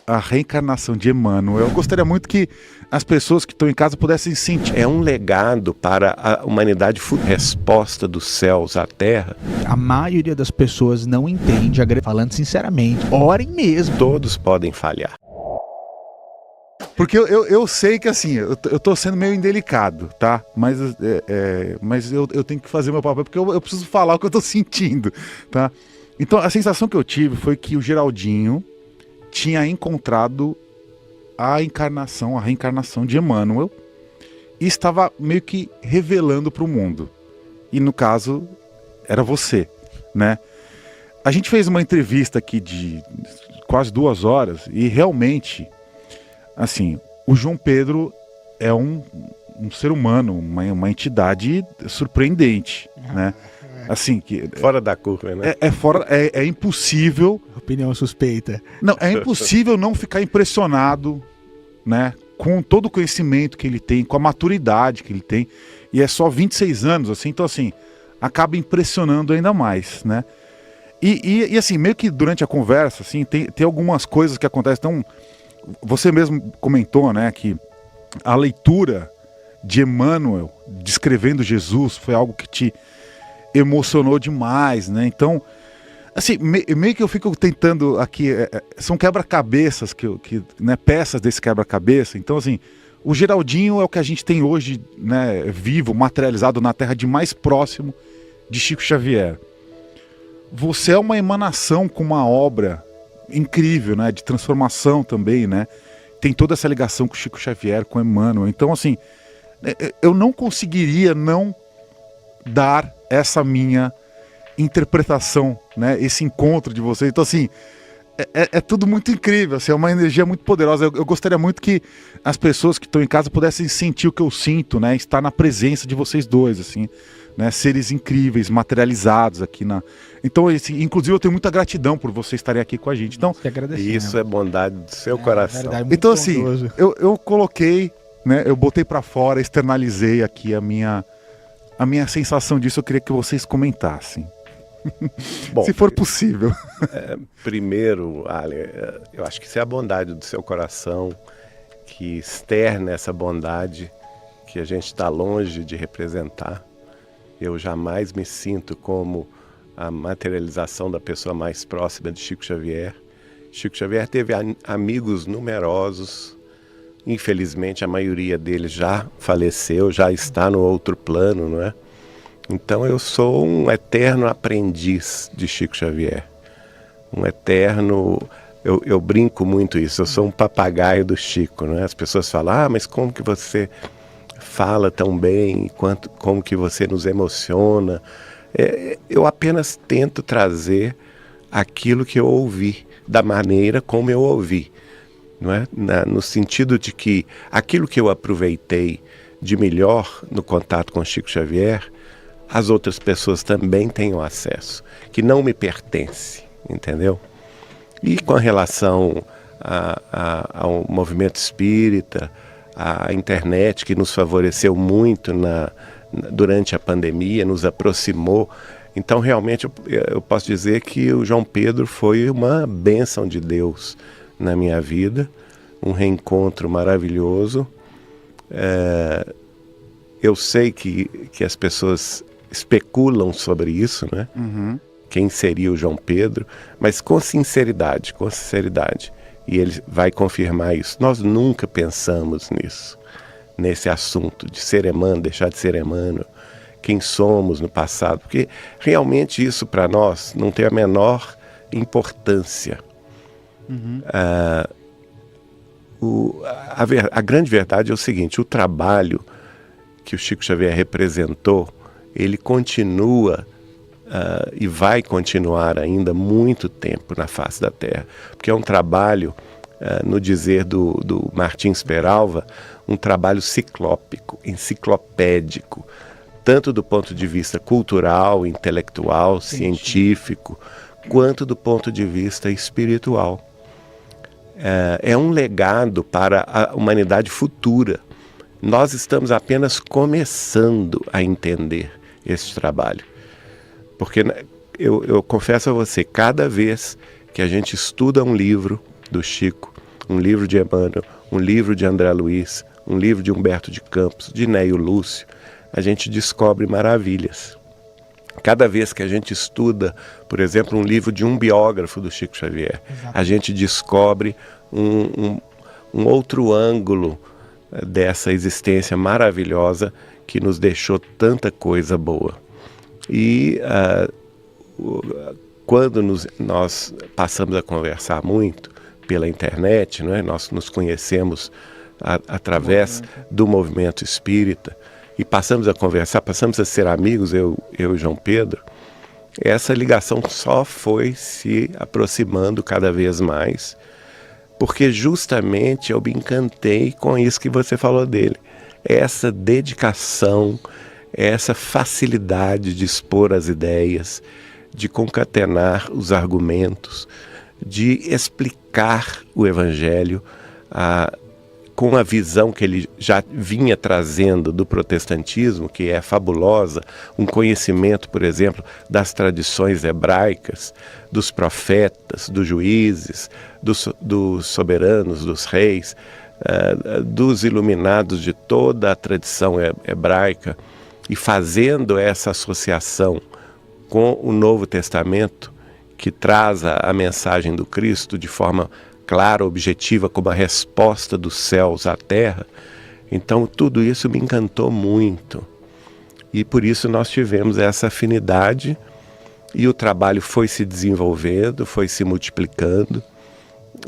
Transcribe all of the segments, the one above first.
a reencarnação de Emmanuel. Eu gostaria muito que as pessoas que estão em casa pudessem sentir. É um legado para a humanidade, resposta dos céus à terra. A maioria das pessoas não entende, falando sinceramente. Orem mesmo. Todos podem falhar. Porque eu sei que assim, eu tô sendo meio indelicado, tá? Mas, mas eu tenho que fazer meu papel, porque eu preciso falar o que eu tô sentindo, tá? Então a sensação que eu tive foi que o Geraldinho tinha encontrado a reencarnação de Emmanuel e estava meio que revelando para o mundo. E no caso, era você, né? A gente fez uma entrevista aqui de quase 2 horas e realmente, assim, o João Pedro é um ser humano, uma entidade surpreendente, né? Assim, que fora da curva, né? É impossível. Opinião suspeita. Não, é impossível não ficar impressionado, né? Com todo o conhecimento que ele tem, com a maturidade que ele tem. E é só 26 anos, assim, então assim, acaba impressionando ainda mais, né? E assim, meio que durante a conversa, assim, tem algumas coisas que acontecem. Então, você mesmo comentou, né, que a leitura de Emmanuel descrevendo Jesus foi algo que te emocionou demais, né? Então, assim, meio que eu fico tentando aqui, são quebra-cabeças, né, peças desse quebra-cabeça. Então, assim, o Geraldinho é o que a gente tem hoje, né, vivo, materializado na Terra de mais próximo de Chico Xavier. Você é uma emanação com uma obra incrível, né, de transformação também, né? Tem toda essa ligação com Chico Xavier, com Emmanuel. Então, assim, eu não conseguiria não dar essa minha interpretação, né? Esse encontro de vocês. Então, assim, é tudo muito incrível, assim, é uma energia muito poderosa. Eu gostaria muito que as pessoas que estão em casa pudessem sentir o que eu sinto, né? Estar na presença de vocês dois, assim, né? Seres incríveis, materializados aqui na... Então, inclusive, eu tenho muita gratidão por vocês estarem aqui com a gente. Então, isso é bondade do seu coração. Verdade, então, assim, bondoso. eu coloquei, né? Eu botei para fora, externalizei aqui a minha sensação disso. Eu queria que vocês comentassem. Bom, se for possível. Primeiro, Ali, eu acho que isso é a bondade do seu coração, que externa essa bondade que a gente está longe de representar. Eu jamais me sinto como a materialização da pessoa mais próxima de Chico Xavier. Chico Xavier teve amigos numerosos. Infelizmente, a maioria deles já faleceu, já está no outro plano, não é? Então eu sou um eterno aprendiz de Chico Xavier. Um eterno... Eu brinco muito isso, eu sou um papagaio do Chico, né? As pessoas falam, mas como que você fala tão bem, como que você nos emociona. Eu apenas tento trazer aquilo que eu ouvi, da maneira como eu ouvi. Não é? No sentido de que aquilo que eu aproveitei de melhor no contato com Chico Xavier, as outras pessoas também tenham acesso, que não me pertence, entendeu? E com relação ao movimento espírita, a internet que nos favoreceu muito durante a pandemia, nos aproximou. Então realmente eu posso dizer que o João Pedro foi uma bênção de Deus na minha vida, um reencontro maravilhoso. Eu sei que as pessoas especulam sobre isso, né? Uhum. Quem seria o João Pedro, mas com sinceridade, e ele vai confirmar isso. Nós nunca pensamos nesse assunto de ser Emmanuel, deixar de ser Emmanuel, quem somos no passado, porque realmente isso para nós não tem a menor importância. Uhum. A grande verdade é o seguinte: o trabalho que o Chico Xavier representou, ele continua e vai continuar ainda muito tempo na face da Terra, porque é um trabalho, no dizer do Martins Peralva, um trabalho ciclópico, enciclopédico, tanto do ponto de vista cultural, intelectual, científico, quanto do ponto de vista espiritual. É um legado para a humanidade futura. Nós estamos apenas começando a entender esse trabalho. Porque eu confesso a você, cada vez que a gente estuda um livro do Chico, um livro de Emmanuel, um livro de André Luiz, um livro de Humberto de Campos, de Neio Lúcio, a gente descobre maravilhas. Cada vez que a gente estuda, por exemplo, um livro de um biógrafo do Chico Xavier, a gente descobre um outro ângulo dessa existência maravilhosa que nos deixou tanta coisa boa. E quando nós passamos a conversar muito pela internet, não é? Nós nos conhecemos através do movimento espírita, e passamos a conversar, passamos a ser amigos, eu e João Pedro, essa ligação só foi se aproximando cada vez mais, porque justamente eu me encantei com isso que você falou dele, essa dedicação, essa facilidade de expor as ideias, de concatenar os argumentos, de explicar o Evangelho com a visão que ele já vinha trazendo do protestantismo, que é fabulosa, um conhecimento, por exemplo, das tradições hebraicas, dos profetas, dos juízes, dos soberanos, dos reis, dos iluminados de toda a tradição hebraica, e fazendo essa associação com o Novo Testamento, que traz a mensagem do Cristo de forma clara, objetiva, como a resposta dos céus à terra. Então tudo isso me encantou muito, e por isso nós tivemos essa afinidade, e o trabalho foi se desenvolvendo, foi se multiplicando,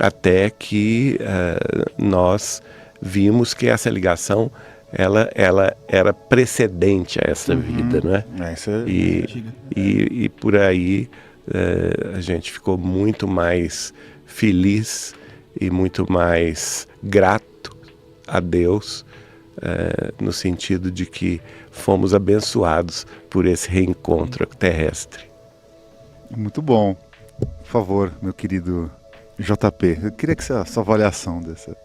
até que nós vimos que essa ligação ela era precedente a essa vida, não é? E por aí a gente ficou muito mais feliz e muito mais grato a Deus, no sentido de que fomos abençoados por esse reencontro terrestre. Muito bom. Por favor, meu querido JP, eu queria que a sua avaliação dessa...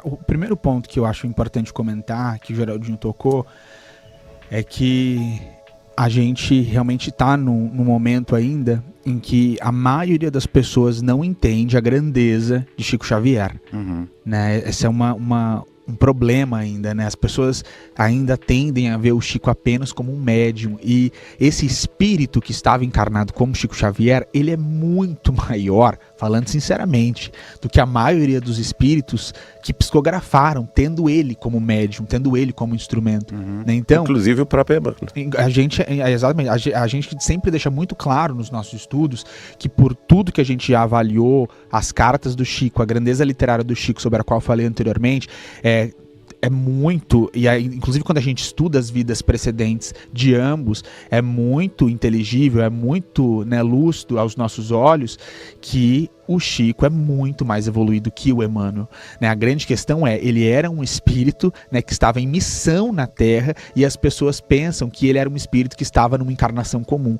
O primeiro ponto que eu acho importante comentar, que o Geraldinho tocou, é que a gente realmente está num momento ainda em que a maioria das pessoas não entende a grandeza de Chico Xavier. Né? Esse é um problema ainda, né? As pessoas ainda tendem a ver o Chico apenas como um médium, e esse espírito que estava encarnado como Chico Xavier, ele é muito maior, falando sinceramente, do que a maioria dos espíritos que psicografaram, tendo ele como médium, tendo ele como instrumento. Né? Então, inclusive o próprio Emmanuel. A gente sempre deixa muito claro nos nossos estudos que, por tudo que a gente já avaliou, as cartas do Chico, a grandeza literária do Chico, sobre a qual eu falei anteriormente, é muito, e aí, inclusive quando a gente estuda as vidas precedentes de ambos, é muito inteligível, é muito, né, lúcido aos nossos olhos que o Chico é muito mais evoluído que o Emmanuel. Né? A grande questão ele era um espírito, né, que estava em missão na Terra, e as pessoas pensam que ele era um espírito que estava numa encarnação comum.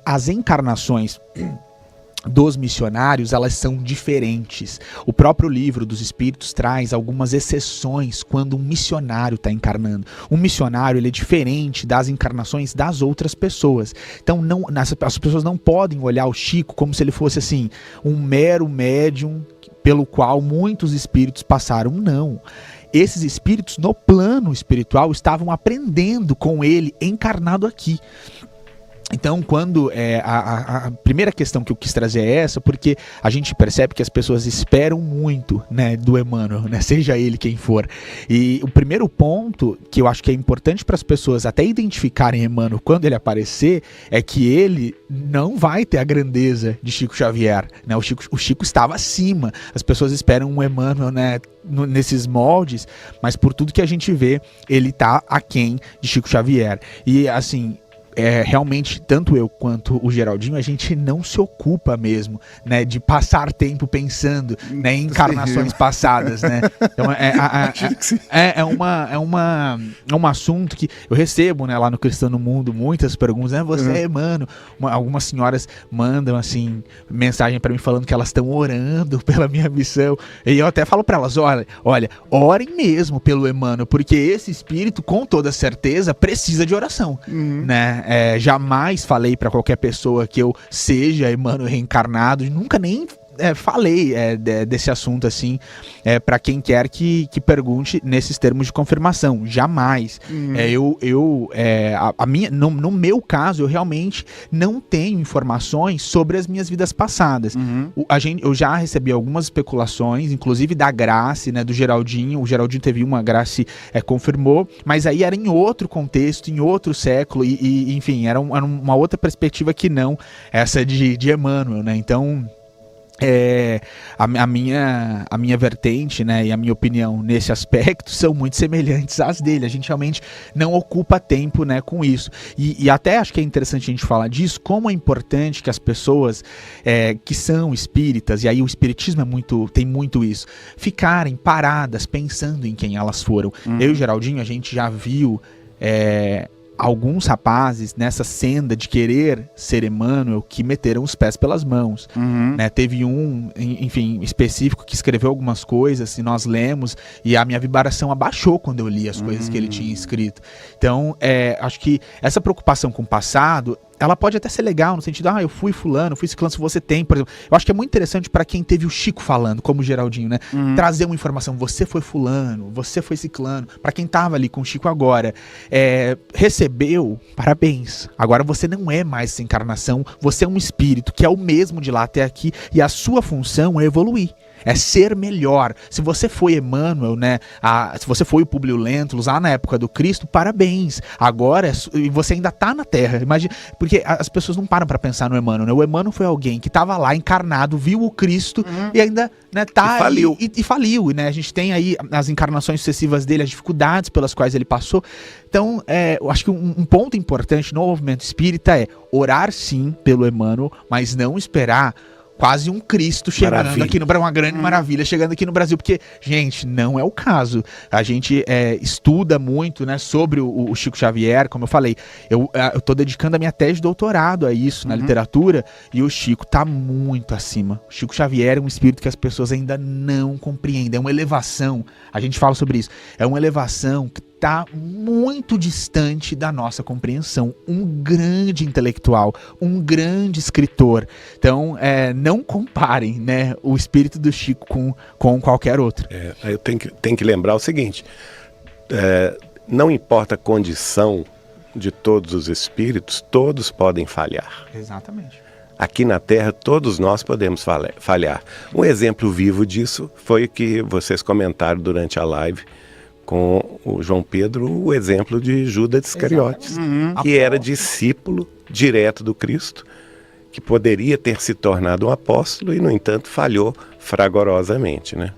As encarnações dos missionários, elas são diferentes. O próprio livro dos Espíritos traz algumas exceções quando um missionário está encarnando. Um missionário, ele é diferente das encarnações das outras pessoas. Então as pessoas não podem olhar o Chico como se ele fosse assim, um mero médium pelo qual muitos espíritos passaram. Não. Esses espíritos no plano espiritual estavam aprendendo com ele encarnado aqui. Então, quando a primeira questão que eu quis trazer é essa, porque a gente percebe que as pessoas esperam muito, né, do Emmanuel, né, seja ele quem for. E o primeiro ponto que eu acho que é importante para as pessoas até identificarem Emmanuel quando ele aparecer, é que ele não vai ter a grandeza de Chico Xavier, né? O Chico estava acima. As pessoas esperam um Emmanuel, né, nesses moldes, mas por tudo que a gente vê, ele está aquém de Chico Xavier. E assim, realmente, tanto eu quanto o Geraldinho, a gente não se ocupa mesmo, né, de passar tempo pensando, né, em encarnações passadas, né? Então, é um assunto que eu recebo, né, lá no Cristão no Mundo, muitas perguntas, né, você, mano, algumas senhoras mandam, assim, mensagem para mim falando que elas estão orando pela minha missão, e eu até falo para elas, olha, orem mesmo pelo Emmanuel, porque esse espírito, com toda certeza, precisa de oração, né? Jamais falei para qualquer pessoa que eu seja Emmanuel reencarnado, nunca nem falei desse assunto assim, para quem quer que pergunte nesses termos de confirmação. Jamais. No meu caso, eu realmente não tenho informações sobre as minhas vidas passadas. Eu já recebi algumas especulações, inclusive da Grace, né, do Geraldinho. O Geraldinho teve uma, a Grace confirmou, mas aí era em outro contexto, em outro século, e enfim, era uma outra perspectiva que não essa de Emmanuel, né? Então, a minha vertente, né, e a minha opinião nesse aspecto são muito semelhantes às dele. A gente realmente não ocupa tempo, né, com isso. E até acho que é interessante a gente falar disso, como é importante que as pessoas que são espíritas, e aí o espiritismo tem muito isso, ficarem paradas pensando em quem elas foram. Eu e o Geraldinho, a gente já viu alguns rapazes nessa senda de querer ser Emmanuel que meteram os pés pelas mãos, né? Teve um, enfim, específico que escreveu algumas coisas e nós lemos e a minha vibração abaixou quando eu li as coisas que ele tinha escrito. Então, acho que essa preocupação com o passado, ela pode até ser legal no sentido, eu fui fulano, fui ciclano, se você tem, por exemplo. Eu acho que é muito interessante para quem teve o Chico falando, como o Geraldinho, né? Trazer uma informação, você foi fulano, você foi ciclano, para quem tava ali com o Chico agora, recebeu, parabéns. Agora você não é mais essa encarnação, você é um espírito que é o mesmo de lá até aqui e a sua função é evoluir. É ser melhor. Se você foi Emmanuel, né? Se você foi o Publio Lentulus lá na época do Cristo, parabéns. Agora, você ainda tá na Terra. Imagina, porque as pessoas não param para pensar no Emmanuel, né? O Emmanuel foi alguém que estava lá encarnado, viu o Cristo e ainda, né, tá e faliu. E faliu, né? A gente tem aí as encarnações sucessivas dele, as dificuldades pelas quais ele passou. Então, eu acho que um ponto importante no movimento espírita é orar sim pelo Emmanuel, mas não esperar quase um Cristo chegando aqui no Brasil, uma grande maravilha chegando aqui no Brasil, porque, gente, não é o caso. A gente estuda muito, né, sobre o Chico Xavier, como eu falei, eu tô dedicando a minha tese de doutorado a isso, na literatura, e o Chico tá muito acima. O Chico Xavier é um espírito que as pessoas ainda não compreendem, é uma elevação, a gente fala sobre isso, é uma elevação que está muito distante da nossa compreensão. Um grande intelectual, um grande escritor. Então, não comparem, né, o espírito do Chico com qualquer outro. Eu tenho que lembrar o seguinte, não importa a condição de todos os espíritos, todos podem falhar. Exatamente. Aqui na Terra, todos nós podemos falhar. Um exemplo vivo disso foi o que vocês comentaram durante a live com o João Pedro, o exemplo de Judas Iscariotes, que era discípulo direto do Cristo, que poderia ter se tornado um apóstolo e, no entanto, falhou fragorosamente, né?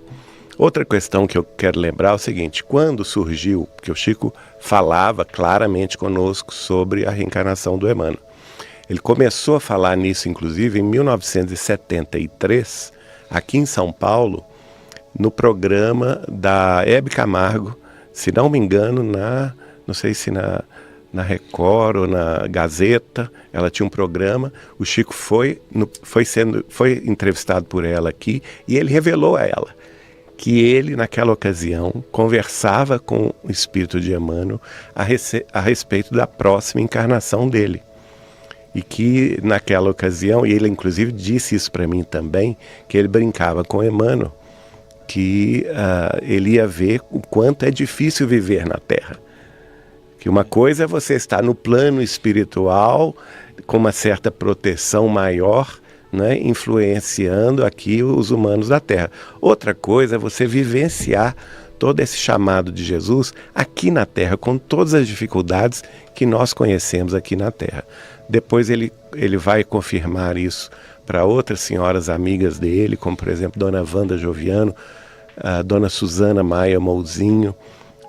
Outra questão que eu quero lembrar é o seguinte, quando surgiu, porque o Chico falava claramente conosco sobre a reencarnação do Emmanuel, ele começou a falar nisso, inclusive, em 1973, aqui em São Paulo, no programa da Hebe Camargo, se não me engano, não sei se na Record ou na Gazeta, ela tinha um programa, o Chico foi entrevistado por ela aqui, e ele revelou a ela que ele, naquela ocasião, conversava com o espírito de Emmanuel a respeito da próxima encarnação dele. E que naquela ocasião, e ele inclusive disse isso para mim também, que ele brincava com Emmanuel, que ele ia ver o quanto é difícil viver na Terra. Que uma coisa é você estar no plano espiritual, com uma certa proteção maior, né, influenciando aqui os humanos da Terra. Outra coisa é você vivenciar todo esse chamado de Jesus aqui na Terra, com todas as dificuldades que nós conhecemos aqui na Terra. Depois ele vai confirmar isso para outras senhoras amigas dele, como por exemplo Dona Wanda Joviano, a Dona Suzana Maia Mouzinho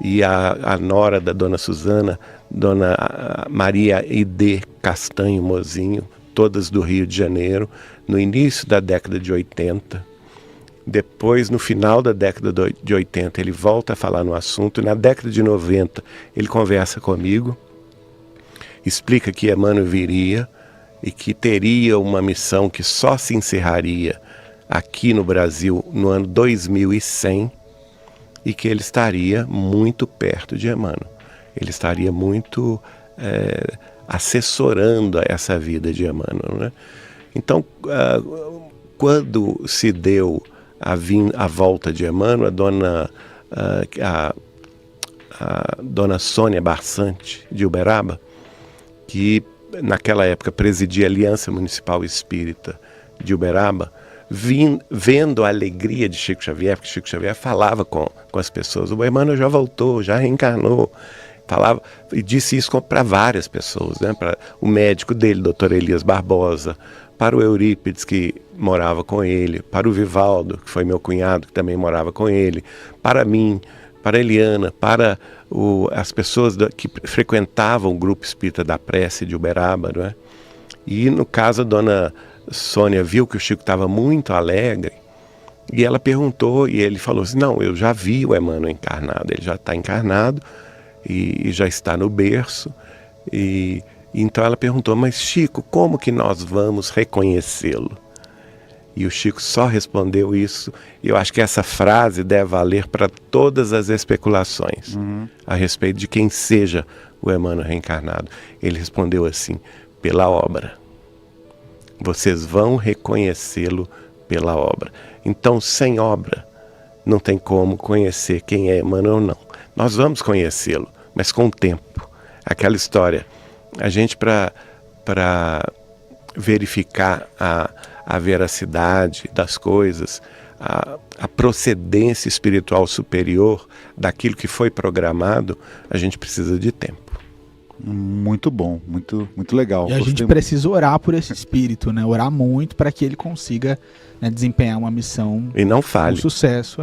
e a nora da Dona Suzana, Dona Maria Ide Castanho Mozinho, todas do Rio de Janeiro, no início da década de 80. Depois, no final da década de 80, ele volta a falar no assunto. Na década de 90, ele conversa comigo, explica que Emmanuel viria e que teria uma missão que só se encerraria aqui no Brasil no ano 2100 e que ele estaria muito perto de Emmanuel. Ele estaria muito assessorando essa vida de Emmanuel, né? Então, quando se deu a volta de Emmanuel, a dona Sônia Barçante, de Uberaba, que naquela época presidia a Aliança Municipal Espírita de Uberaba, vendo a alegria de Chico Xavier, porque Chico Xavier falava com as pessoas. O Emmanuel já voltou, já reencarnou. Falava, e disse isso para várias pessoas, né? Para o médico dele, Dr. Elias Barbosa, para o Eurípides, que morava com ele, para o Vivaldo, que foi meu cunhado, que também morava com ele, para mim, para a Eliana, para as pessoas que frequentavam o Grupo Espírita da Prece de Uberaba, não é? E no caso a dona Sônia viu que o Chico estava muito alegre e ela perguntou, e ele falou assim, não, eu já vi o Emmanuel encarnado, ele já está encarnado e já está no berço. E então ela perguntou, mas Chico, como que nós vamos reconhecê-lo? E o Chico só respondeu isso, e eu acho que essa frase deve valer para todas as especulações a respeito de quem seja o Emmanuel reencarnado. Ele respondeu assim, pela obra. Vocês vão reconhecê-lo pela obra. Então, sem obra, não tem como conhecer quem é Emmanuel ou não. Nós vamos conhecê-lo, mas com o tempo. Aquela história, a gente para verificar a veracidade das coisas, a procedência espiritual superior daquilo que foi programado, a gente precisa de tempo. Muito bom, muito, muito legal. E a gente precisa orar por esse espírito, né? Orar muito para que ele consiga, né, desempenhar uma missão e não falhe. com sucesso.